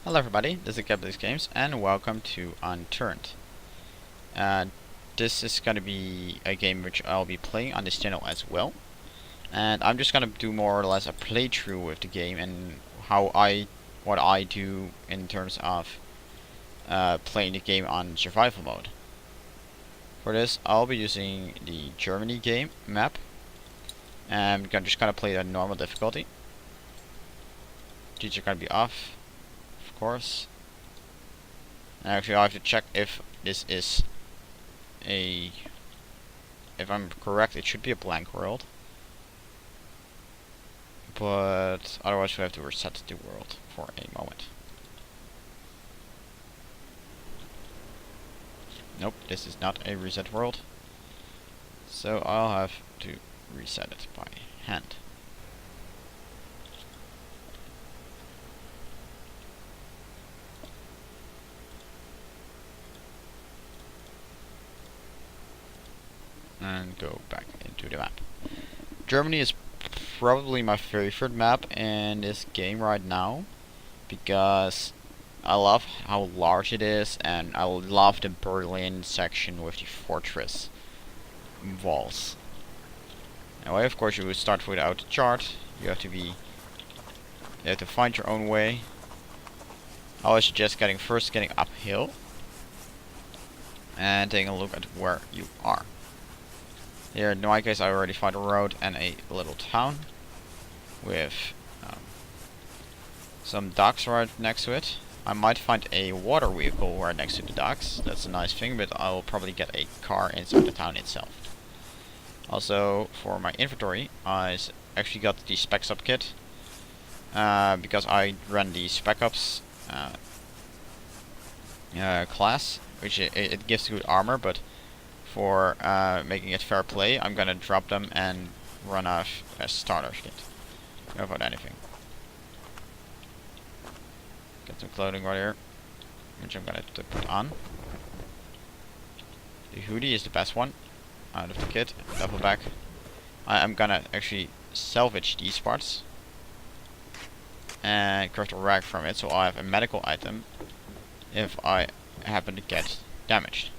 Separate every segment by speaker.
Speaker 1: Hello everybody, this is Capitalist Games and welcome to Unturned. This is gonna be a game which I'll be playing on this channel as well. And I'm just gonna do more or less a playthrough with the game and what I do in terms of playing the game on survival mode. For this I'll be using the Germany game map. And I'm just gonna play at normal difficulty. These are gonna be off, of course. And actually I have to check if this is if I'm correct, it should be a blank world. But otherwise we have to reset the world for a moment. Nope, this is not a reset world. So I'll have to reset it by hand. And go back into the map. Germany is probably my favorite map in this game right now, because I love how large it is, and I love the Berlin section with the fortress walls. Anyway, of course you would start without a chart. You have to find your own way. I always suggest getting uphill and taking a look at where you are. Here in my case I already found a road and a little town with some docks right next to it. I might find a water vehicle right next to the docks. That's a nice thing, but I will probably get a car inside the town itself. Also, for my inventory, I actually got the Specs Up kit because I ran the Spec Ups class, which it gives good armor, but for making it fair play, I'm gonna drop them and run off a starter kit. No about anything. Get some clothing right here, which I'm gonna put on. The hoodie is the best one out of the kit. Double back. I'm gonna actually salvage these parts and craft a rag from it, so I have a medical item if I happen to get damaged.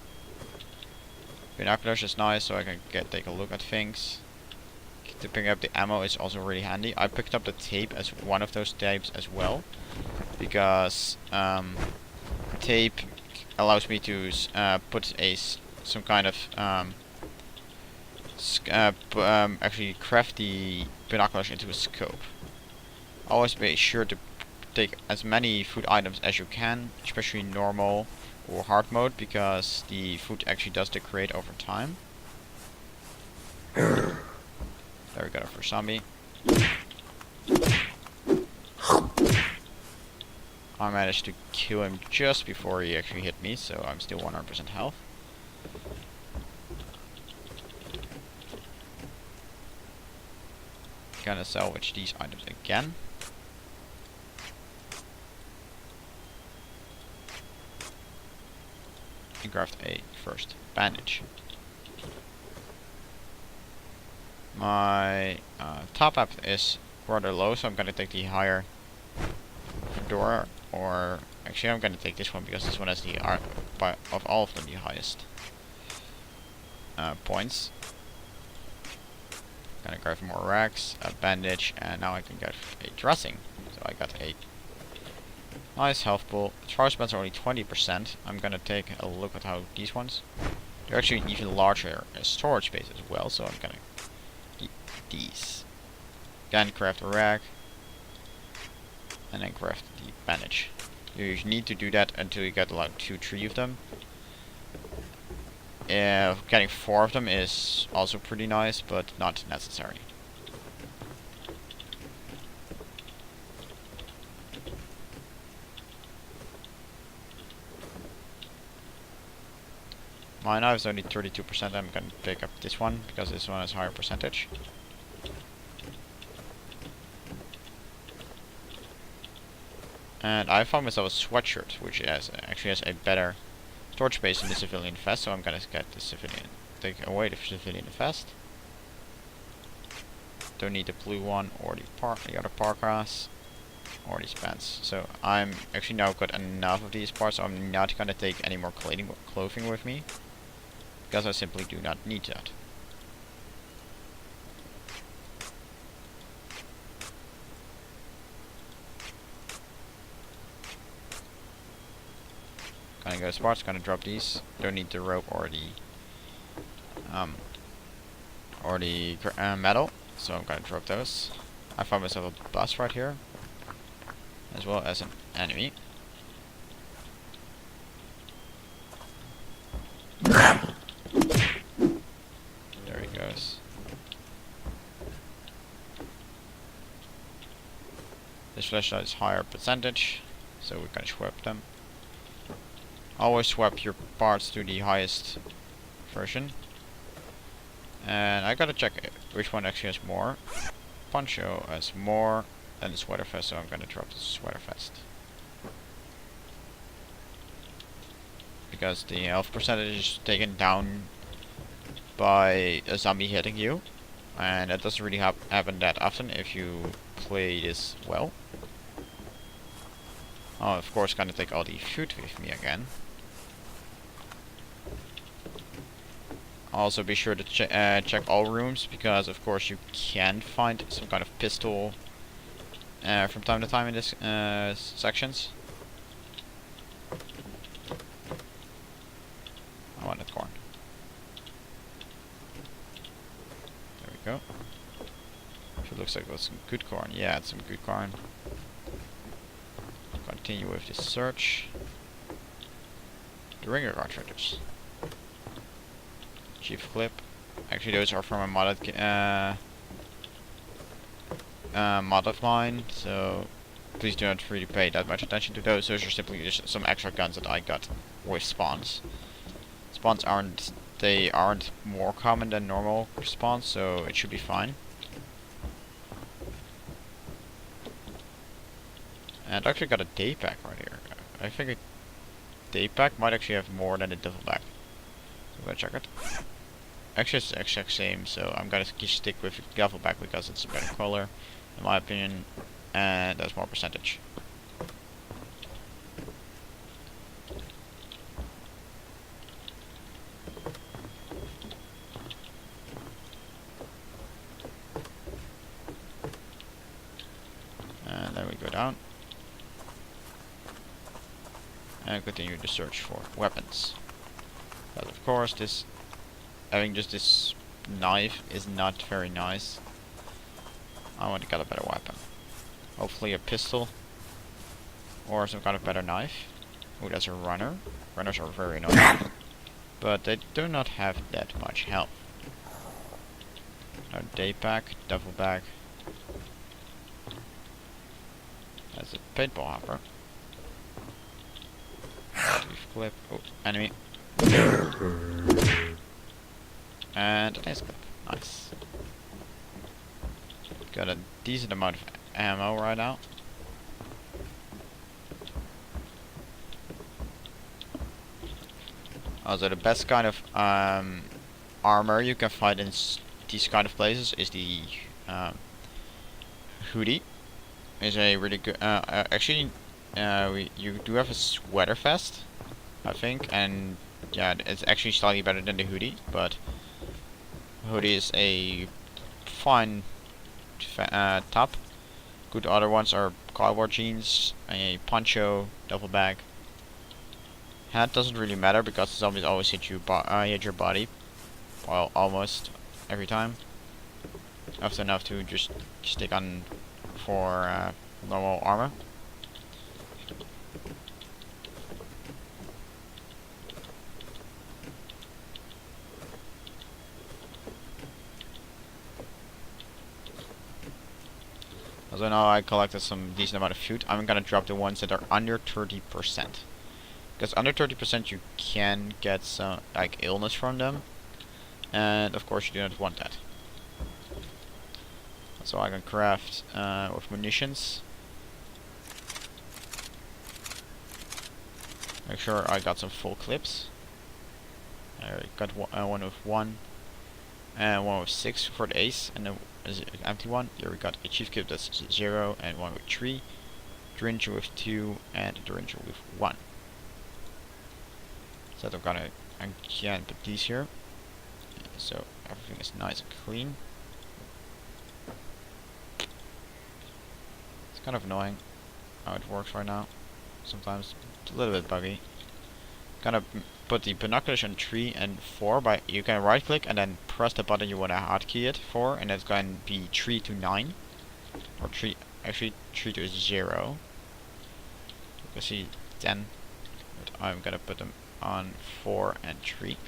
Speaker 1: Binoculars is nice, so I can take a look at things. To pick up the ammo is also really handy. I picked up the tape as one of those tapes as well, because tape allows me to put some kind of actually craft the binoculars into a scope. Always be sure to take as many food items as you can, especially normal or hard mode, because the food actually does degrade over time. There we go, our first zombie. I managed to kill him just before he actually hit me, so I'm still 100% health. Gonna salvage these items again. And craft a first bandage. My top up is rather low, so I'm gonna take the higher fedora, or actually I'm gonna take this one because this one has of all of them the highest points. Gonna grab more rags, a bandage, and now I can get a dressing. So I got a nice health pool. Charge spends are only 20%. I'm gonna take a look at how these ones. They're actually even larger storage space as well, so I'm gonna keep these. Again, craft a rag, and then craft the bandage. You need to do that until you get like 2-3 of them. Getting 4 of them is also pretty nice, but not necessary. My knife is only 32%. I'm gonna pick up this one because this one has higher percentage. And I found myself a sweatshirt, which actually has a better storage space in the civilian vest, so I'm gonna get the civilian, take away the civilian vest. Don't need the blue one or the other parkas. already spent. So I'm actually now got enough of these parts, so I'm not gonna take any more clothing with me, because I simply do not need that. Gonna go to parts, gonna drop these. Don't need the rope or the metal, so I'm gonna drop those. I found myself a bus right here, as well as an enemy. There he goes. This flashlight is higher percentage, so we can swap them. Always swap your parts to the highest version. And I gotta check which one actually has more. Poncho has more than the sweater vest, so I'm gonna drop the sweater vest. Because the health percentage is taken down by a zombie hitting you. And that doesn't really happen that often if you play this well. Oh, of course, gonna take all the food with me again. Also be sure to check all rooms, because of course you can find some kind of pistol from time to time in this sections. I want that corn. There we go. It looks like it was some good corn. Yeah, it's some good corn. Continue with this search. The ringer cartridges. Chief clip. Actually, those are from a mod of mine, so please do not really pay that much attention to those. Those are simply just some extra guns that I got with spawns. Spawns aren't more common than normal spawns, so it should be fine. And I actually got a day pack right here. I think a day pack might actually have more than a duffel bag. So I'm gonna check it. Actually, it's the exact same, so I'm gonna stick with the duffel bag because it's a better color, in my opinion, and that's more percentage. And then we go down. And continue the search for weapons. But of course, having just this knife is not very nice. I want to get a better weapon. Hopefully a pistol. Or some kind of better knife. Oh, that's a runner. Runners are very annoying. But they do not have that much health. A day pack, duffel bag. That's a paintball hopper. Clip. Oh, enemy. And a nice clip. Nice. Got a decent amount of ammo right now. Also, the best kind of armor you can find in these kind of places is the hoodie. Is a really good. Actually, you do have a sweater vest, I think, and yeah, it's actually slightly better than the hoodie, but hoodie is a fine top. Good other ones are cardboard jeans, a poncho, duffel bag. Hat doesn't really matter because the zombies always hit your body, well, almost every time. Often enough to just stick on for normal armor. So now I collected some decent amount of food. I'm gonna drop the ones that are under 30%. Because under 30% you can get some like illness from them. And of course you do not want that. So I can craft with munitions. Make sure I got some full clips. I got one with 1 and one with 6 for the ace, and then is an empty one. Here we got a chief clip that's 0 and one with 3, Drencher with 2, and a Drencher with 1. So I'm gonna again put these here, so everything is nice and clean. It's kind of annoying how it works right now. Sometimes it's a little bit buggy. Gonna put the binoculars on 3 and 4 by you can right click and then press the button you want to hotkey it for, and it's going to be 3 to 9 or 3 actually 3 to 0. You can see 10, but I'm gonna put them on 4 and 3,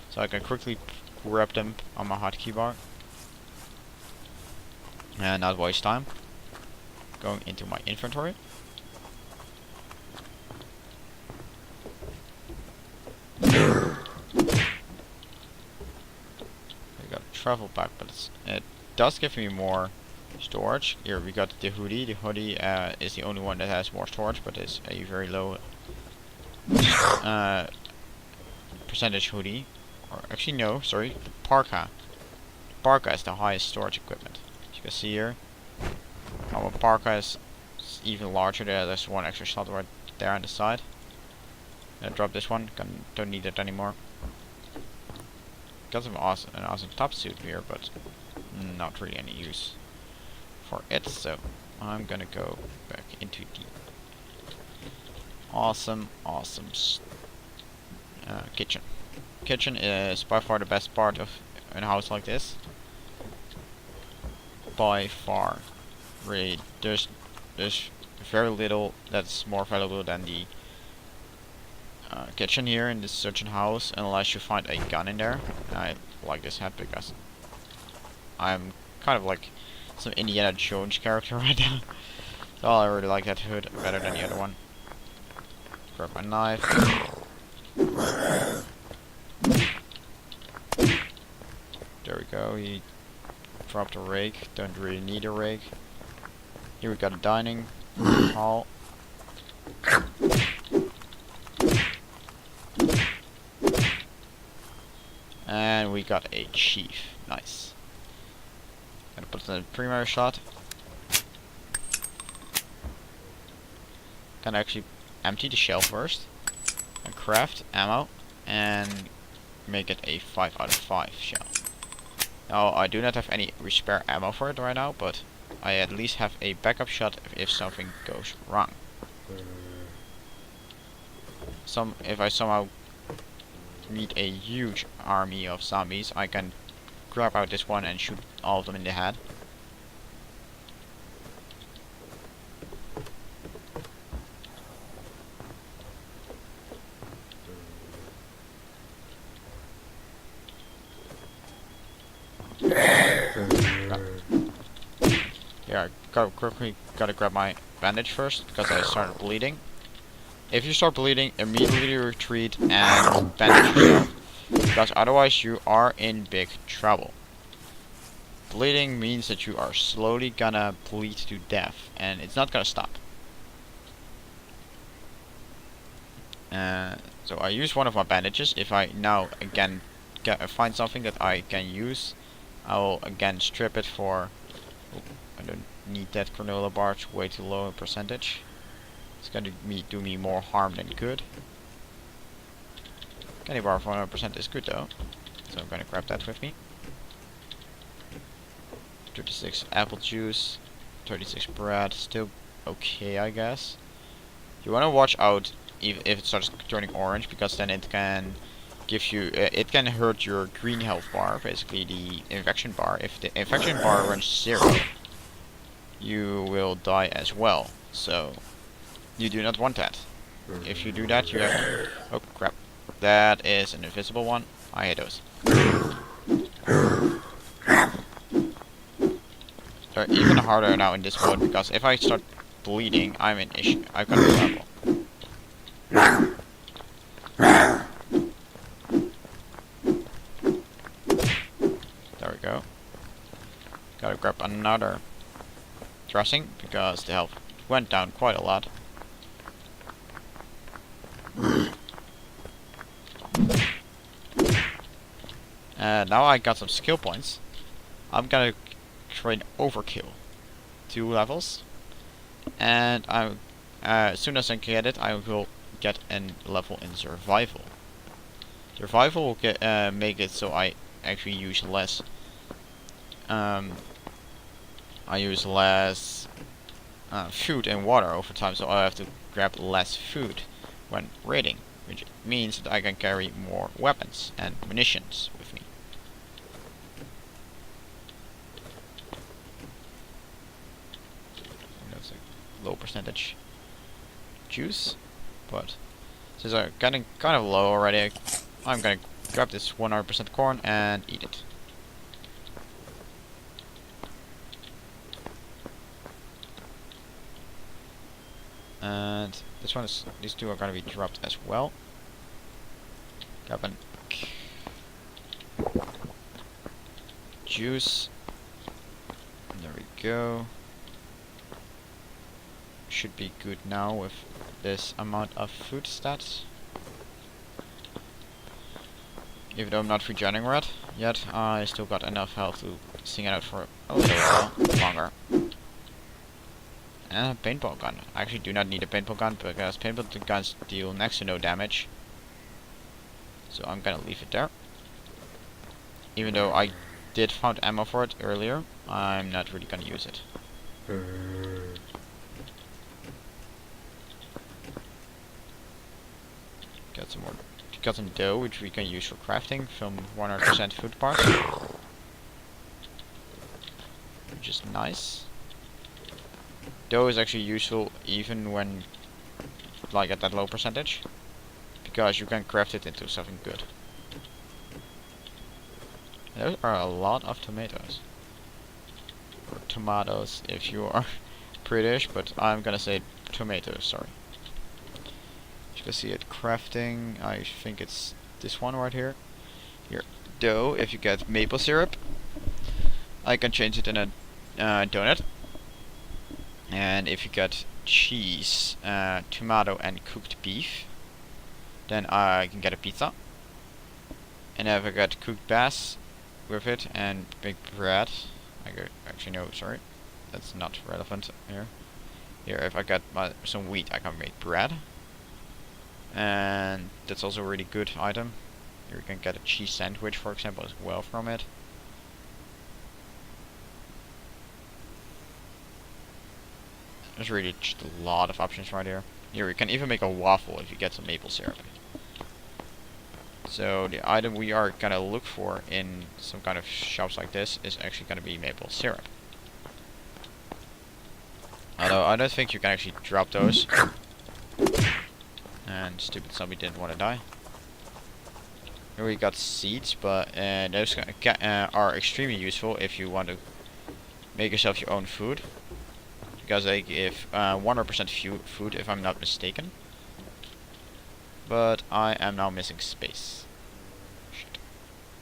Speaker 1: so I can quickly grab them on my hotkey bar and not waste time. Going into my inventory. We got a travel pack, but it does give me more storage. Here we got the hoodie. The hoodie is the only one that has more storage, but it's a very low percentage hoodie. Or actually no, sorry, the parka. The parka is the highest storage equipment. As you can see here, our parka is even larger. There's one extra slot right there on the side. I drop this one. Don't need it anymore. Got an awesome top suit here, but not really any use for it. So I'm gonna go back into the awesome kitchen. Kitchen is by far the best part of a house like this. By far, really, there's very little that's more valuable than the kitchen here in this certain house, unless you find a gun in there. I like this hat because I'm kind of like some Indiana Jones character right now. So I really like that hood better than the other one. Grab my knife. There we go. He dropped a rake. Don't really need a rake. Here we got a dining hall. And we got a chief. Nice. Gonna put the primary shot. Gonna actually empty the shell first. And craft ammo. And make it a 5 out of 5 shell. Now I do not have any spare ammo for it right now, but I at least have a backup shot if something goes wrong. If I somehow meet a huge army of zombies, I can grab out this one and shoot all of them in the head. Yeah, I quickly gotta grab my bandage first because I started bleeding. If you start bleeding, immediately retreat and bandage yourself, because otherwise you are in big trouble. Bleeding means that you are slowly gonna bleed to death, and it's not gonna stop. So I use one of my bandages. If I now again find something that I can use, I will again strip it for... Oh, I don't need that granola bar, it's way too low in percentage. It's gonna do me more harm than good. Candy bar for 100% is good though, so I'm gonna grab that with me. 36 apple juice, 36 bread, still okay I guess. You wanna watch out if it starts turning orange, because then it can give you, it can hurt your green health bar, basically the infection bar. If the infection bar runs 0, you will die as well, so you do not want that. If you do that, you have to... Oh crap. That is an invisible one. I hate those. They're even harder now in this mode, because if I start bleeding, I'm in issue. I've got a trouble. There we go. Gotta grab another dressing, because the health went down quite a lot. Now I got some skill points. I'm gonna train overkill. 2 levels. And as soon as I get it, I will get a level in survival. Survival will make it so I actually use less. I use less food and water over time, so I have to grab less food when raiding, which means that I can carry more weapons and munitions with me. That's a low percentage juice, but since I'm getting kind of low already, I'm gonna grab this 100% corn and eat it. And these two are gonna be dropped as well. Grab an juice. There we go. Should be good now with this amount of food stats. Even though I'm not regenerating yet, I still got enough health to sing it out for a little while longer. And a paintball gun. I actually do not need a paintball gun because paintball guns deal next to no damage. So I'm gonna leave it there. Even though I did found ammo for it earlier, I'm not really gonna use it. Got some dough which we can use for crafting from 100% food parts, which is nice. Dough is actually useful even when like at that low percentage, because you can craft it into something good. Those are a lot of tomatoes. Or tomatoes if you are British, but I'm gonna say tomatoes, sorry. You can see it crafting, I think it's this one right here. Here, dough, if you get maple syrup, I can change it in a donut. And if you get cheese, tomato and cooked beef, then I can get a pizza. And if I get cooked bass with it and big bread, actually no, sorry, that's not relevant here. Here, if I get some wheat, I can make bread. And that's also a really good item. Here you can get a cheese sandwich, for example, as well from it. There's really just a lot of options right here. Here you can even make a waffle if you get some maple syrup. So the item we are gonna look for in some kind of shops like this is actually gonna be maple syrup. Although I don't think you can actually drop those. And stupid zombie didn't want to die. Here we got seeds, but those are extremely useful if you want to make yourself your own food. Because they give 100% food, if I'm not mistaken. But I am now missing space. Shit.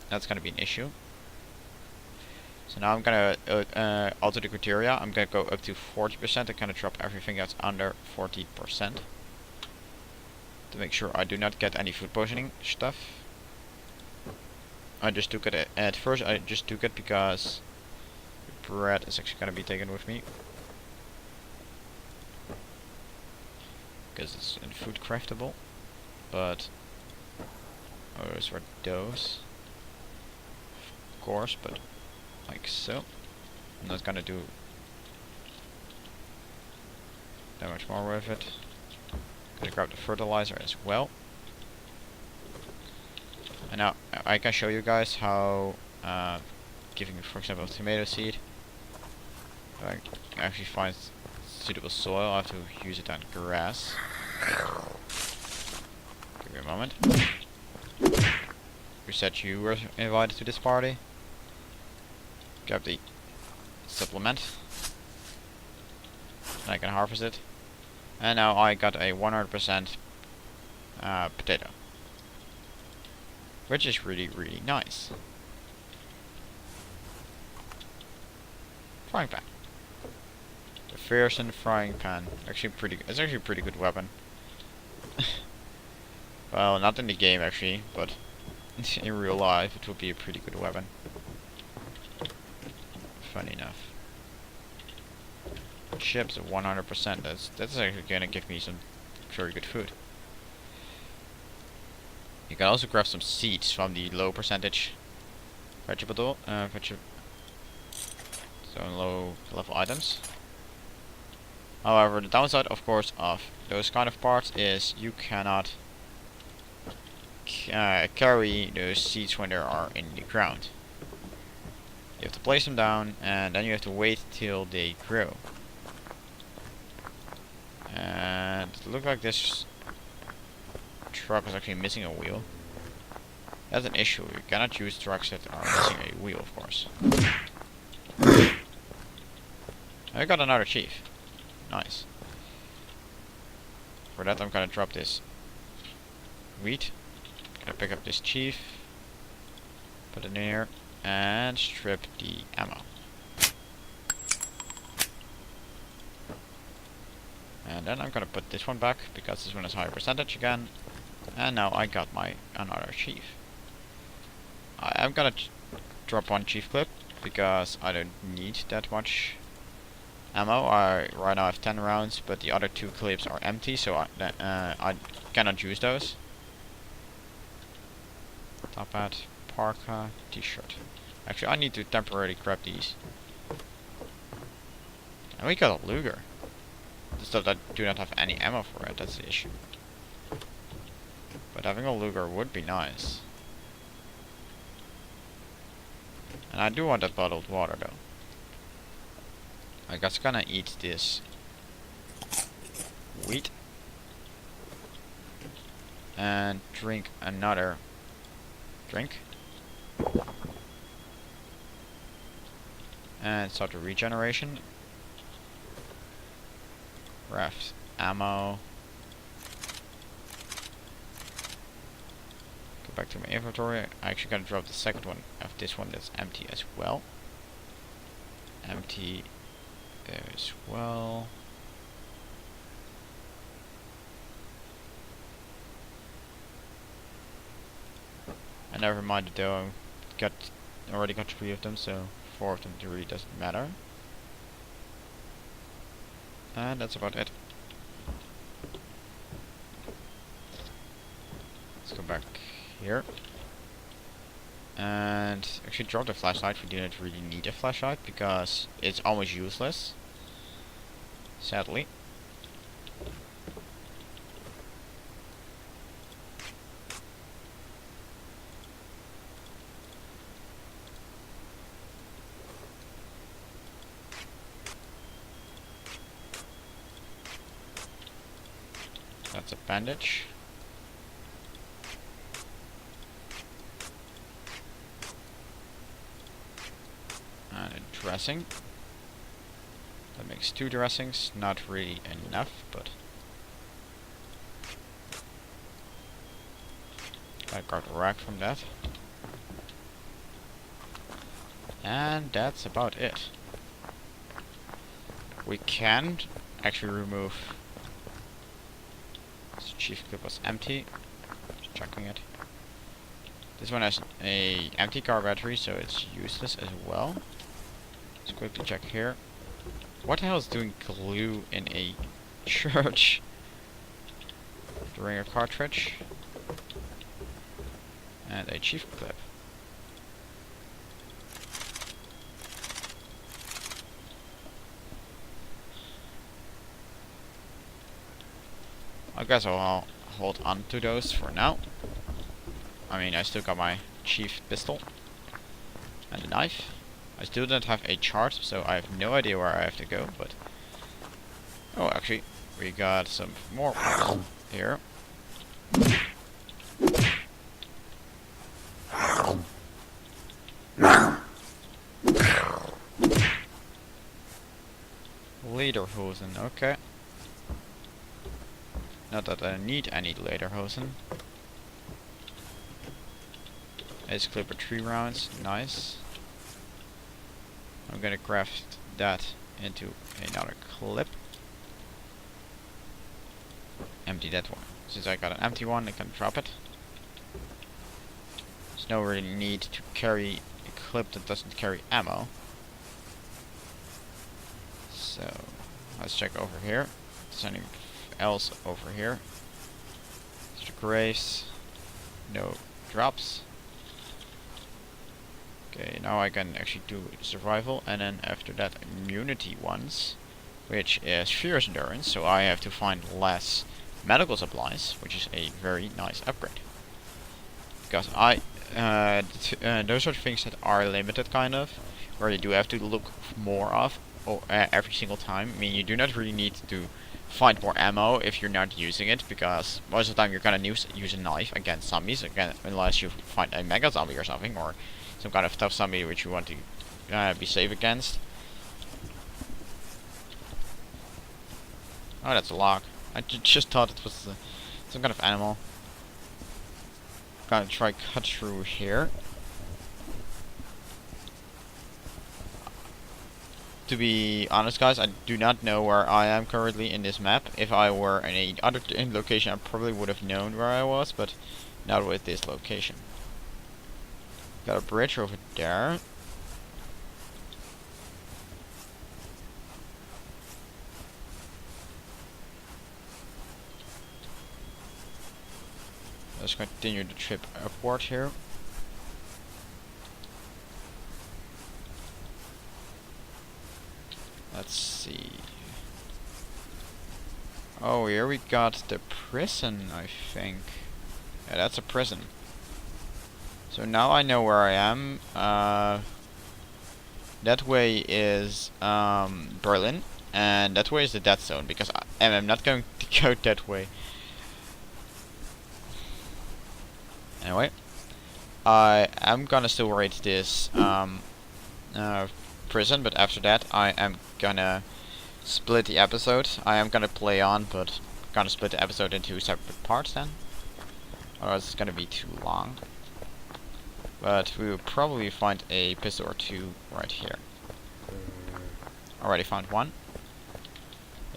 Speaker 1: That's gonna be an issue. So now I'm gonna alter the criteria. I'm gonna go up to 40% and kind of drop everything that's under 40%. To make sure I do not get any food poisoning stuff. I just took it at first. I just took it because bread is actually gonna be taken with me, because it's in food craftable. But those were those, of course. But like so, I'm not gonna do that much more with it. Gonna grab the fertilizer as well. And now I can show you guys how giving, for example, a tomato seed, if I actually find suitable soil, I have to use it on grass. Give me a moment. You said you were invited to this party. Grab the supplement. And I can harvest it. And now I got a 100% potato, which is really, really nice. Frying pan. The Fearsome frying pan. Actually, it's actually a pretty good weapon. Well, not in the game actually, but in real life it would be a pretty good weapon. Funny enough. chips at 100%. That's actually gonna give me some very good food. You can also grab some seeds from the low percentage vegetable, so low level items. However, the downside, of course, of those kind of parts is you cannot carry those seeds when they are in the ground. You have to place them down, and then you have to wait till they grow. And it looks like this truck is actually missing a wheel. That's an issue. You cannot use trucks that are missing a wheel, of course. I got another chief. Nice. For that, I'm gonna drop this wheat. Gonna pick up this chief. Put it in here. And strip the ammo. And then I'm gonna put this one back, because this one is higher percentage again. And now I got my another chief. I'm gonna drop one chief clip, because I don't need that much ammo. I right now have 10 rounds, but the other 2 clips are empty, so I cannot use those. Top hat, parka, t-shirt. Actually, I need to temporarily grab these. And we got a Luger. The stuff that do not have any ammo for it, that's the issue. But having a Luger would be nice. And I do want that bottled water though. I guess gonna eat this wheat. And drink another drink. And start the regeneration. Craft ammo. Go back to my inventory. I actually gotta drop the second one of this one that's empty as well. Empty there as well. And never mind though, already got 3 of them, so 4 of them really doesn't matter. And that's about it. Let's go back here. And actually drop the flashlight. We didn't really need a flashlight because it's almost useless. Sadly. That's a bandage. And a dressing. That makes 2 dressings. Not really enough, but I got a rack from that. And that's about it. We can actually remove. This chief clip was empty. Just checking it. This one has a empty car battery, so it's useless as well. Let's quickly check here. What the hell is doing glue in a church? During a cartridge. And a chief clip. I guess I'll hold on to those for now. I mean, I still got my chief pistol. And a knife. I still don't have a chart, so I have no idea where I have to go, but... Oh, actually, we got some more here. Lederhosen, okay. Not that I need any lederhosen. Ace clipper 3 rounds, nice. I'm gonna craft that into another clip. Empty that one. Since I got an empty one, I can drop it. There's no really need to carry a clip that doesn't carry ammo. So, Let's check over here. Is there anything else over here? Mr. Grace. No drops. Okay, now I can actually do survival, and then after that immunity ones, which is fierce endurance, so I have to find less medical supplies, which is a very nice upgrade. Because those are things that are limited, kind of, where you do have to look more of every single time. I mean, you do not really need to find more ammo if you're not using it, because most of the time you're gonna use a knife against zombies, unless you find a mega zombie or something, or some kind of tough zombie which you want to be safe against. Oh, that's a log. I just thought it was some kind of animal. Gonna try cut through here. To be honest, guys, I do not know where I am currently in this map. If I were in a other location, I probably would have known where I was, but not with this location. Got a bridge over there. Let's continue the trip upward here. Let's see. Oh, here we got the prison, I think. Yeah, that's a prison. So now I know where I am. That way is Berlin, and that way is the death zone, because I'm not going to go that way. Anyway, I am gonna still raid this prison, but after that I am gonna split the episode. I am gonna play on, but gonna split the episode into separate parts then. Otherwise it's gonna be too long. But we will probably find a pistol or two right here. Already found one.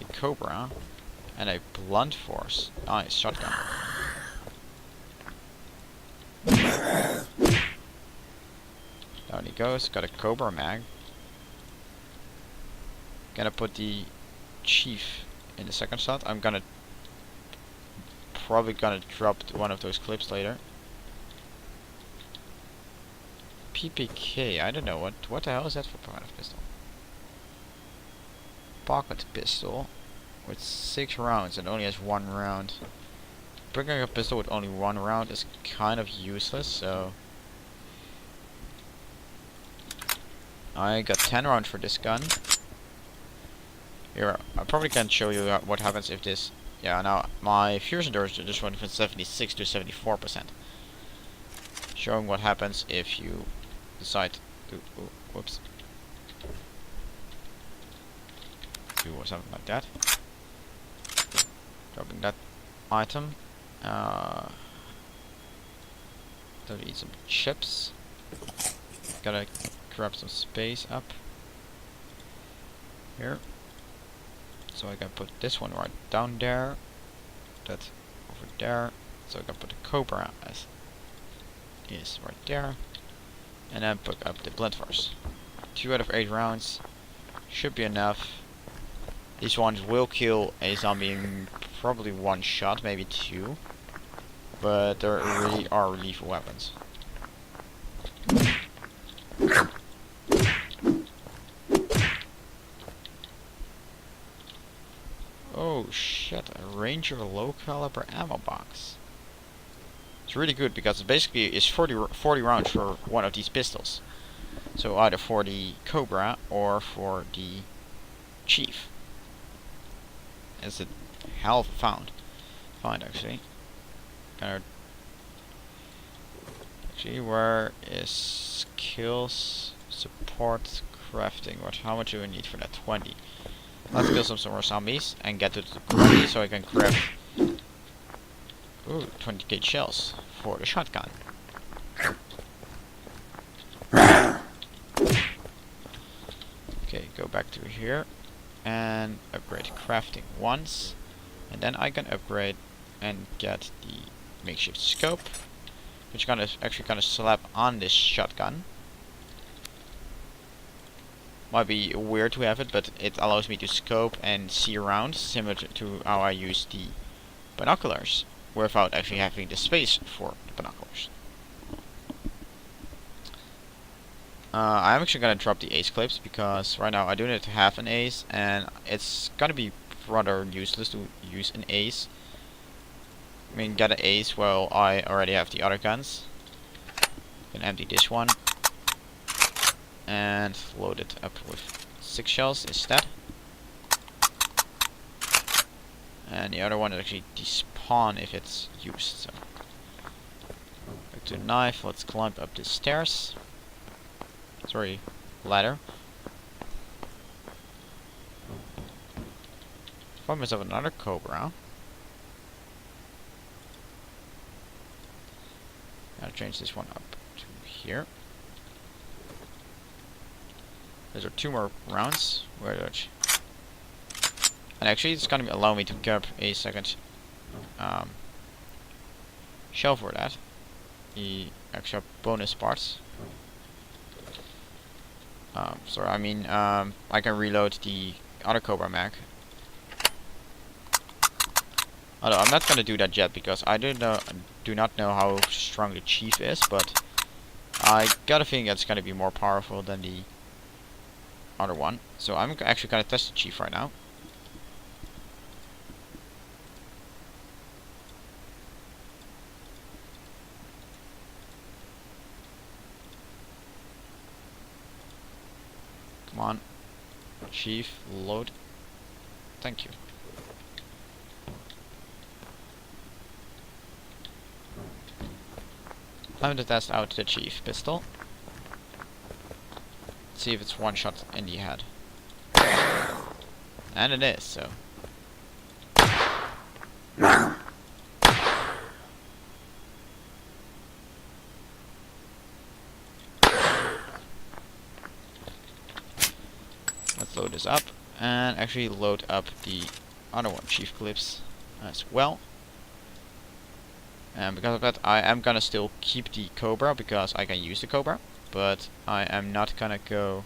Speaker 1: A Cobra. And a blunt force. Nice, shotgun. Down he goes, got a Cobra mag. Gonna put the Chief in the second slot. I'm probably gonna drop one of those clips later. PPK, I don't know, what the hell is that for kind of pistol? Pocket pistol with 6 rounds and only has 1 round. Bringing a pistol with only 1 round is kind of useless, so I got 10 rounds for this gun. Here, I probably can show you what happens if this. Yeah, now my fierce endurance just went from 76 to 74%. Showing what happens if you decide to, whoops, do something like that. Dropping that item. Don't eat some chips. Gotta grab some space up here. So I can put this one right down there. That over there. So I can put the Cobra as is right there. And then pick up the blunt force. 2 out of 8 rounds should be enough. These ones will kill a zombie in probably 1 shot, maybe 2. But they really are lethal weapons. Oh shit, a Ranger low caliber ammo box. It's really good because it basically is 40 rounds for one of these pistols. So either for the Cobra or for the Chief. It's a hell of a find actually. Actually, where is skills, support, crafting? How much do we need for that? 20. Let's kill some more zombies and get to the 20 so I can craft 20 gauge shells for the shotgun. Okay, go back to here and upgrade crafting once, and then I can upgrade and get the makeshift scope, which I'm actually gonna slap on this shotgun. Might be weird to have it, but it allows me to scope and see around, similar to how I use the binoculars, without actually having the space for the binoculars. I'm actually gonna drop the ace clips because right now I do not have an ace, and it's gonna be rather useless to use an ace. I mean, get an ace while I already have the other guns. Can empty this one and load it up with 6 shells instead. And the other one is actually despawn if it's used. So back to the knife. Let's climb up the stairs. Sorry, ladder. Find myself another cobra. I'll change this one up to here. Those are 2 more rounds. Where did and actually, it's gonna allow me to grab a second shell for that. The extra bonus parts. Sorry, I mean, I can reload the other Cobra mag. Although I'm not gonna do that yet because I do not know how strong the chief is, but I got a feeling that's gonna be more powerful than the other one. So I'm actually gonna test the chief right now. Come on, chief, load. Thank you. Time to test out the chief pistol. Let's see if it's one shot in the head. And it is, so. Let's load this up and actually load up the other one, chief clips, as well. And because of that, I am gonna still keep the Cobra because I can use the Cobra, but I am not gonna go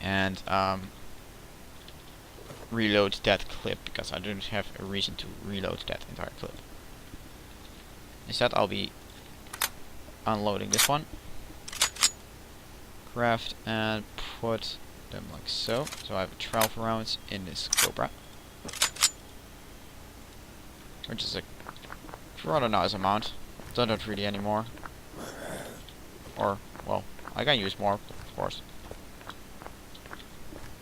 Speaker 1: and reload that clip because I don't have a reason to reload that entire clip. Instead, I'll be unloading this one, craft, and put them like so. So I have 12 rounds in this Cobra, which is a rather nice amount. Don't really anymore. Or, well, I can use more, of course.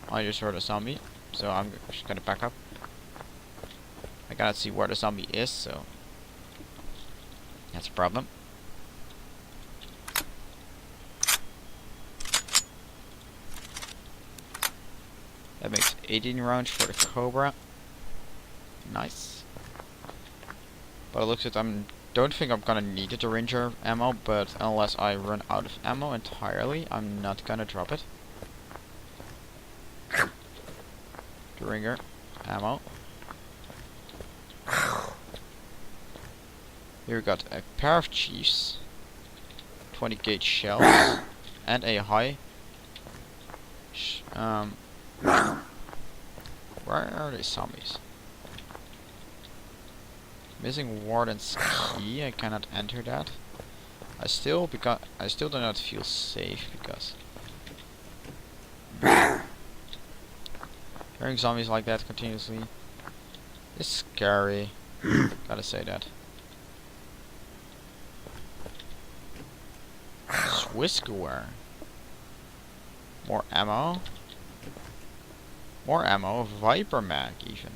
Speaker 1: I just heard a zombie, so I'm just gonna back up. I cannot see where the zombie is, so that's a problem. That makes 18 rounds for the Cobra. Nice. But it looks like don't think I'm gonna need the Ranger ammo, but unless I run out of ammo entirely, I'm not gonna drop it. The Ranger ammo. Here we got a pair of chiefs, 20 gauge shells, and a high. Where are these zombies? Missing Warden's key. I cannot enter that. I still do not feel safe because hearing zombies like that continuously is scary. Gotta say that. Swiskware. More ammo. More ammo. Viper mag even.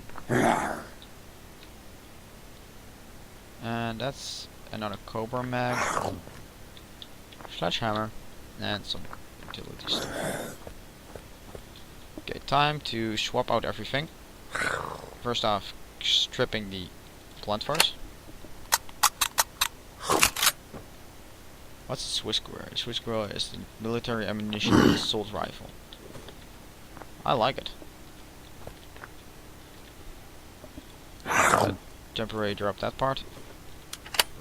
Speaker 1: And that's another Cobra mag, sledgehammer, and some utility stuff. Okay, time to swap out everything. First off, stripping the blunt force. What's the Swiskware? The Swiskware is the military ammunition assault rifle. I like it. Temporarily drop that part.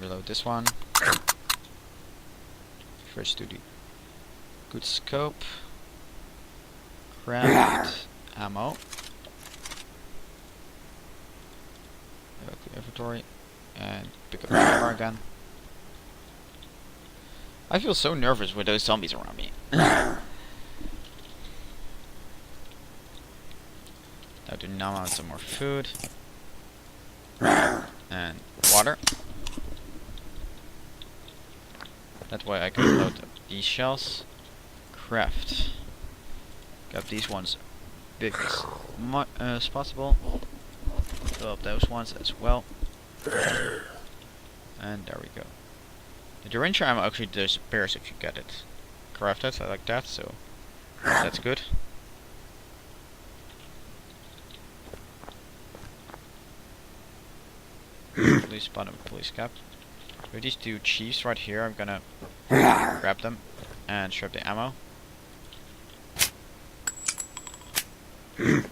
Speaker 1: Reload this one. Switch to the good scope. craft ammo. Clear inventory and pick up the camera again. I feel so nervous with those zombies around me. Now to numb out some more food and water. That way I can load up these shells. Craft. Grab these ones big as possible. Fill up those ones as well. And there we go. The Derringer ammo actually disappears if you get it crafted like that, so that's good. Police bottom, police cap. With these two chiefs right here, I'm gonna grab them and strip the ammo. It's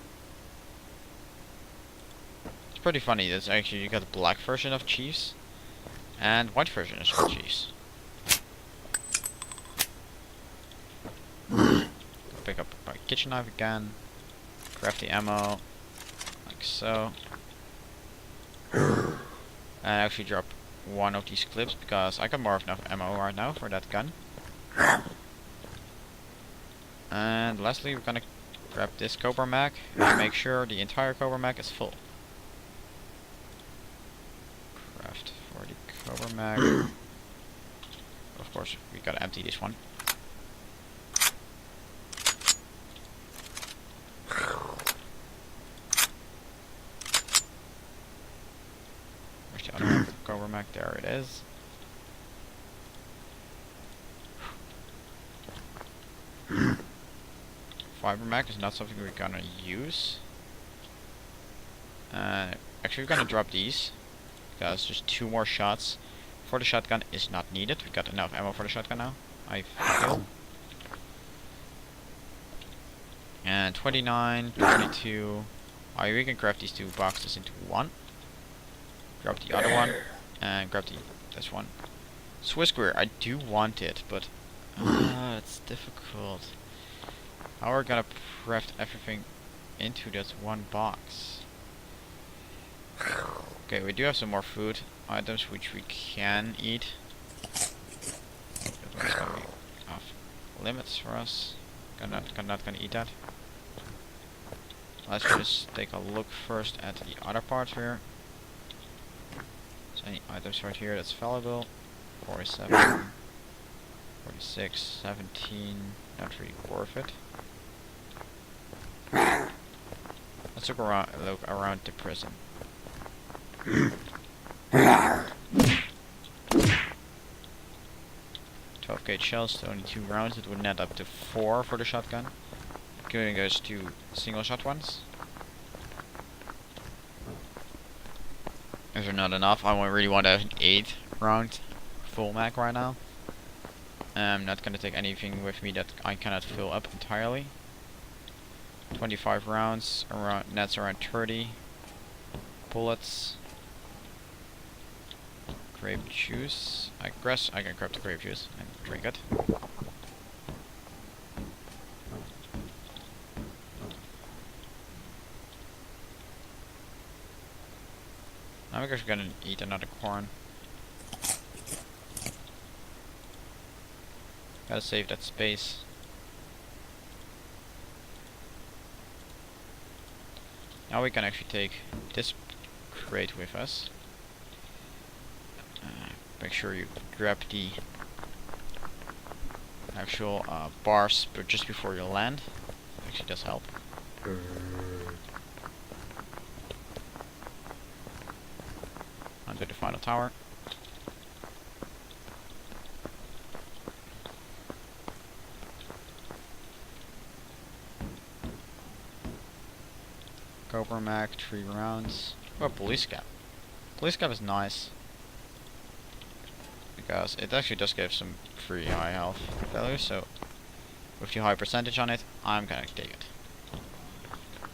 Speaker 1: pretty funny. That's actually, you got the black version of chiefs and white version of chiefs. Pick up my kitchen knife again. Craft the ammo like so. And actually drop one of these clips because I got more of enough ammo right now for that gun. And lastly, we're gonna grab this Cobra mag and make sure the entire Cobra mag is full. Craft for the Cobra mag. Of course, we gotta empty this one. Where's the other one? Cobra mag, there it is. Fiber mag is not something we're gonna use. Actually, we're gonna drop these because just 2 more shots for the shotgun is not needed. We got enough ammo for the shotgun now, I feel. And 29, 22. Oh, we can craft these 2 boxes into one. Grab the other one and grab this one. Swiss square, I do want it, but it's difficult. How are we gonna craft everything into that one box? Okay, we do have some more food items which we can eat. That one's gonna be off limits for us. Not gonna eat that. Let's just take a look first at the other parts here. So any items right here that's valuable. 47, 46, 17. Not really worth it. Let's look around the prison. 12 gauge shells, so only 2 rounds. It would net up to 4 for the shotgun, including those 2 single shot ones. Those are not enough. I really want to have an 8 round full mag right now. I'm not gonna take anything with me that I cannot fill up entirely. 25 rounds, nets around 30. Bullets. Grape juice. I guess I can grab the grape juice and drink it. I'm actually gonna eat another corn. Gotta save that space. Now we can actually take this crate with us. Make sure you grab the actual bars just before you land. Actually does help. Onto the final tower. Cobra mag, 3 rounds. Oh, police cap. Police cap is nice. Because it actually does give some free high health value, so with the high percentage on it, I'm gonna take it.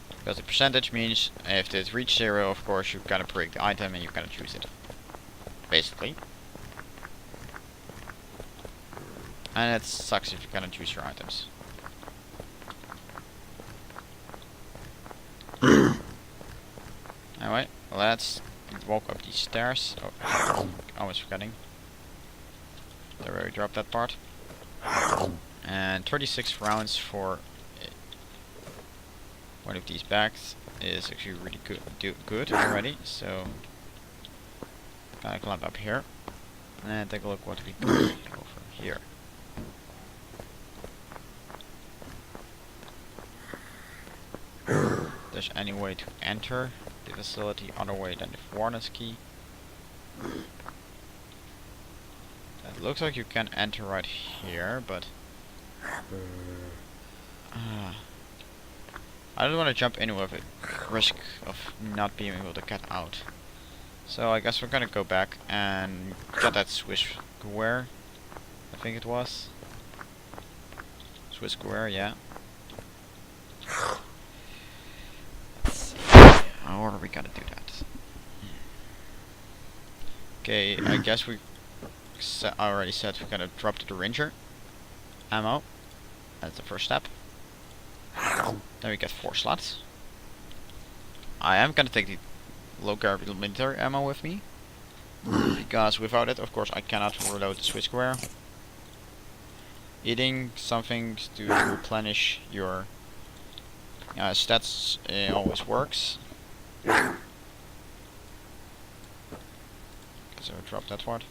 Speaker 1: Because the percentage means if it reaches 0, of course, you've gotta break the item and you've gotta choose it. Basically. And it sucks if you cannot choose your items. let's walk up these stairs. Oh, almost forgetting. There we dropped that part. And 36 rounds for one of these bags is actually really good already. So, gonna climb up here and take a look what we can do over here. If there's any way to enter the facility other way than the Warden's key. It looks like you can enter right here, but I don't want to jump in with a risk of not being able to get out. So I guess we're gonna go back and get that Swiss square. I think it was Swiss square, yeah. Let's see. How are we gonna do that? Okay, I guess we already said we're gonna drop to the Ranger ammo. That's the first step. Then we get 4 slots. I am gonna take the low gravity military ammo with me, because without it, of course, I cannot reload the Swiss square. Eating something to replenish your stats always works. So drop that part.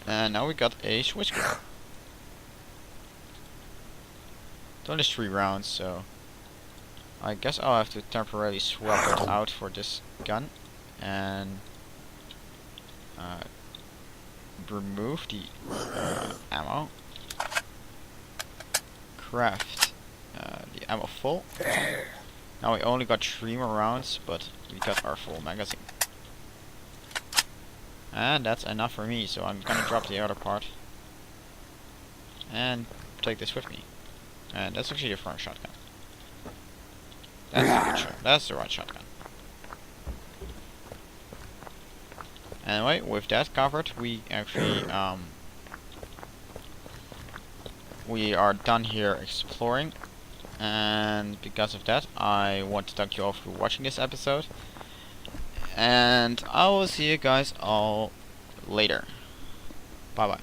Speaker 1: And now we got a Swiss square. It's only 3 rounds, so I guess I'll have to temporarily swap it out for this gun and remove the ammo. Craft the ammo full. Now we only got 3 more rounds, but we got our full magazine. And that's enough for me, so I'm gonna drop the other part and take this with me. And that's actually a front shotgun. That's the good shot. That's the right shotgun. Anyway, with that covered, we actually we are done here exploring. And because of that, I want to thank you all for watching this episode. And I will see you guys all later. Bye bye.